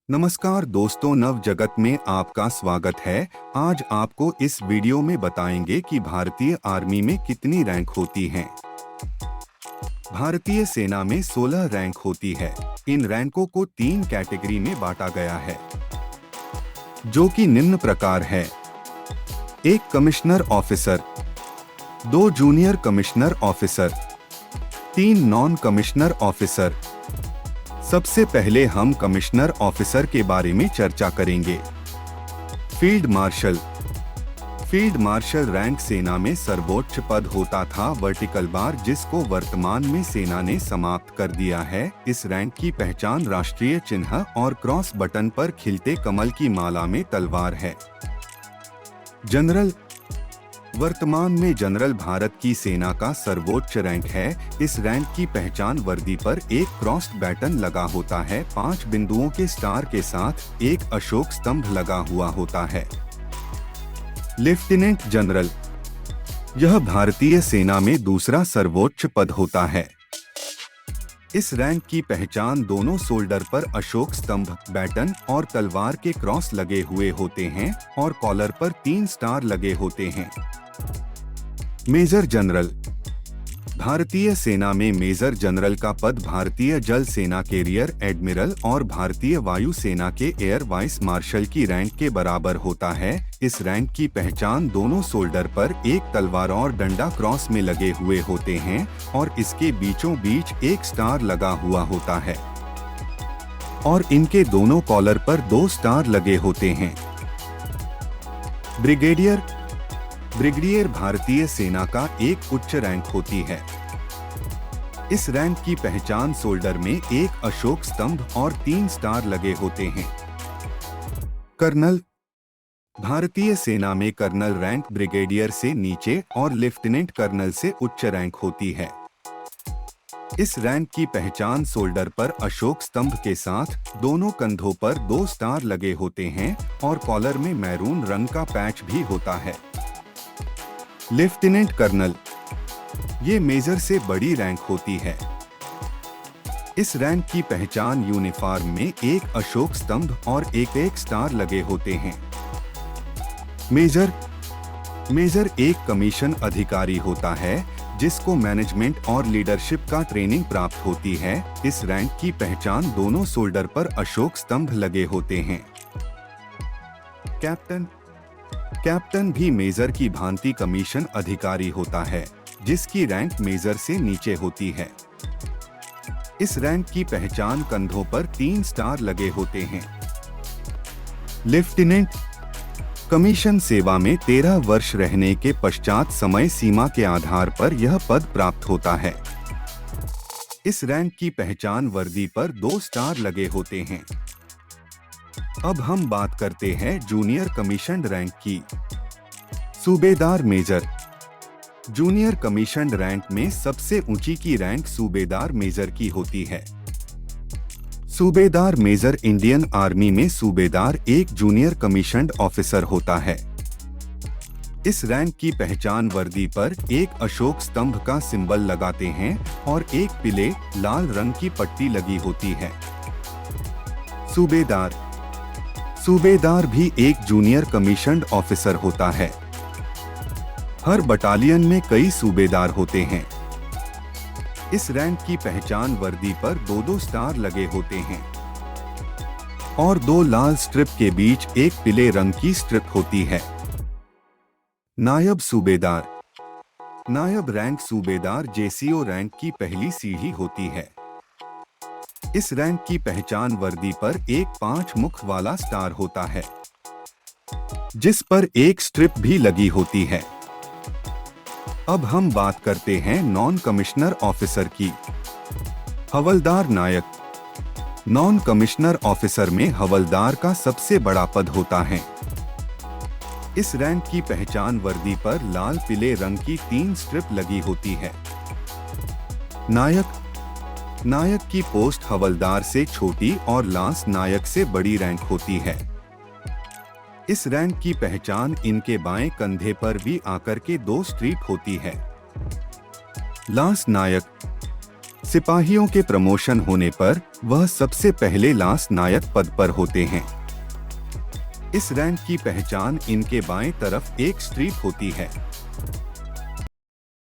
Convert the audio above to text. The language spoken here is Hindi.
नमस्कार दोस्तों, नव जगत में आपका स्वागत है। आज आपको इस वीडियो में बताएंगे कि भारतीय आर्मी में कितनी रैंक होती हैं। भारतीय सेना में 16 रैंक होती है। इन रैंकों को 3 कैटेगरी में बांटा गया है, जो कि निम्न प्रकार है। 1 commissioner officer, 2 junior commissioner officer, 3 non commissioner officer. सबसे पहले हम कमिश्नर ऑफिसर के बारे में चर्चा करेंगे। Field marshal. Field marshal rank सेना में सर्वोच्च पद होता था, वर्टिकल बार, जिसको वर्तमान में सेना ने समाप्त कर दिया है। इस रैंक की पहचान राष्ट्रीय चिन्ह और क्रॉस बटन पर खिलते कमल की माला में तलवार है। जनरल। वर्तमान में जनरल भारत की सेना का सर्वोच्च रैंक है। इस रैंक की पहचान वर्दी पर एक क्रॉस्ड बैटन लगा होता है, 5 बिंदुओं के स्टार के साथ एक अशोक स्तंभ लगा हुआ होता है। Lieutenant general. यह भारतीय सेना में दूसरा सर्वोच्च पद होता है। इस रैंक की पहचान दोनों शोल्डर पर अशोक स्तंभ, बैटन और तलवार के क्रॉस लगे हुए होते हैं और कॉलर पर 3 स्टार लगे होते हैं। Major general. भारतीय सेना में मेजर जनरल का पद भारतीय जल सेना के रियर एडमिरल और भारतीय वायु सेना के एयर वाइस मार्शल की रैंक के बराबर होता है। इस रैंक की पहचान दोनों शोल्डर पर एक तलवार और डंडा क्रॉस में लगे हुए होते हैं और इसके बीचों बीच एक स्टार लगा हुआ होता है और इनके दोनों कॉलर पर 2 स्टार लगे होते हैं। ब्रिगेडियर। ब्रिगेडियर भारतीय सेना का एक उच्च रैंक होती है। इस रैंक की पहचान शोल्डर में एक अशोक स्तंभ और 3 स्टार लगे होते हैं। कर्नल। भारतीय सेना में कर्नल रैंक ब्रिगेडियर से नीचे और लेफ्टिनेंट कर्नल से उच्च रैंक होती है। इस रैंक की पहचान शोल्डर पर अशोक स्तंभ के साथ दोनों कंधों पर 2 स्टार लगे होते हैं और कॉलर में मैरून रंग का पैच भी होता है। Lieutenant colonel. ये मेजर से बड़ी रैंक होती है। इस रैंक की पहचान यूनिफॉर्म में एक अशोक स्तंभ और एक स्टार लगे होते हैं। मेजर। मेजर एक कमीशन अधिकारी होता है जिसको मैनेजमेंट और लीडरशिप का ट्रेनिंग प्राप्त होती है। इस रैंक की पहचान दोनों शोल्डर पर अशोक स्तंभ लगे होते हैं। कैप्टन। कैप्टन भी मेजर की भांति कमीशन अधिकारी होता है जिसकी रैंक मेजर से नीचे होती है। इस रैंक की पहचान कंधों पर 3 स्टार लगे होते हैं। लेफ्टिनेंट। कमीशन सेवा में 13 वर्ष रहने के पश्चात समय सीमा के आधार पर यह पद प्राप्त होता है। इस रैंक की पहचान वर्दी पर 2 स्टार लगे होते हैं। अब हम बात करते हैं जूनियर कमीशन्ड रैंक की। सूबेदार मेजर। जूनियर कमीशन्ड रैंक में सबसे ऊंची की रैंक सूबेदार मेजर की होती है। सूबेदार मेजर इंडियन आर्मी में सूबेदार एक जूनियर कमीशन्ड ऑफिसर होता है। इस रैंक की पहचान वर्दी पर एक अशोक स्तंभ का सिंबल लगाते हैं और एक पीले लाल रंग की पट्टी लगी होती है। सूबेदार। सूबेदार भी एक जूनियर कमीशन्ड ऑफिसर होता है। हर बटालियन में कई सूबेदार होते हैं। इस रैंक की पहचान वर्दी पर 2-2 स्टार लगे होते हैं और 2 लाल स्ट्रिप के बीच एक पीले रंग की स्ट्रिप होती है। नायब सूबेदार। नायब रैंक सूबेदार जेसीओ रैंक की पहली सीढ़ी होती है। इस रैंक की पहचान वर्दी पर एक 5 मुख वाला स्टार होता है जिस पर एक स्ट्रिप भी लगी होती है। अब हम बात करते हैं नॉन कमिश्नर ऑफिसर की। हवलदार नायक। नॉन कमिश्नर ऑफिसर में हवलदार का सबसे बड़ा पद होता है। इस रैंक की पहचान वर्दी पर लाल पीले रंग की 3 स्ट्रिप लगी होती है। नायक। नायक की पोस्ट हवलदार से छोटी और लांस नायक से बड़ी रैंक होती है। इस रैंक की पहचान इनके बाएं कंधे पर भी आकर के 2 स्ट्रीप होती है। लांस नायक। सिपाहियों के प्रमोशन होने पर वह सबसे पहले लांस नायक पद पर होते हैं। इस रैंक की पहचान इनके बाएं तरफ एक स्ट्रीप होती है।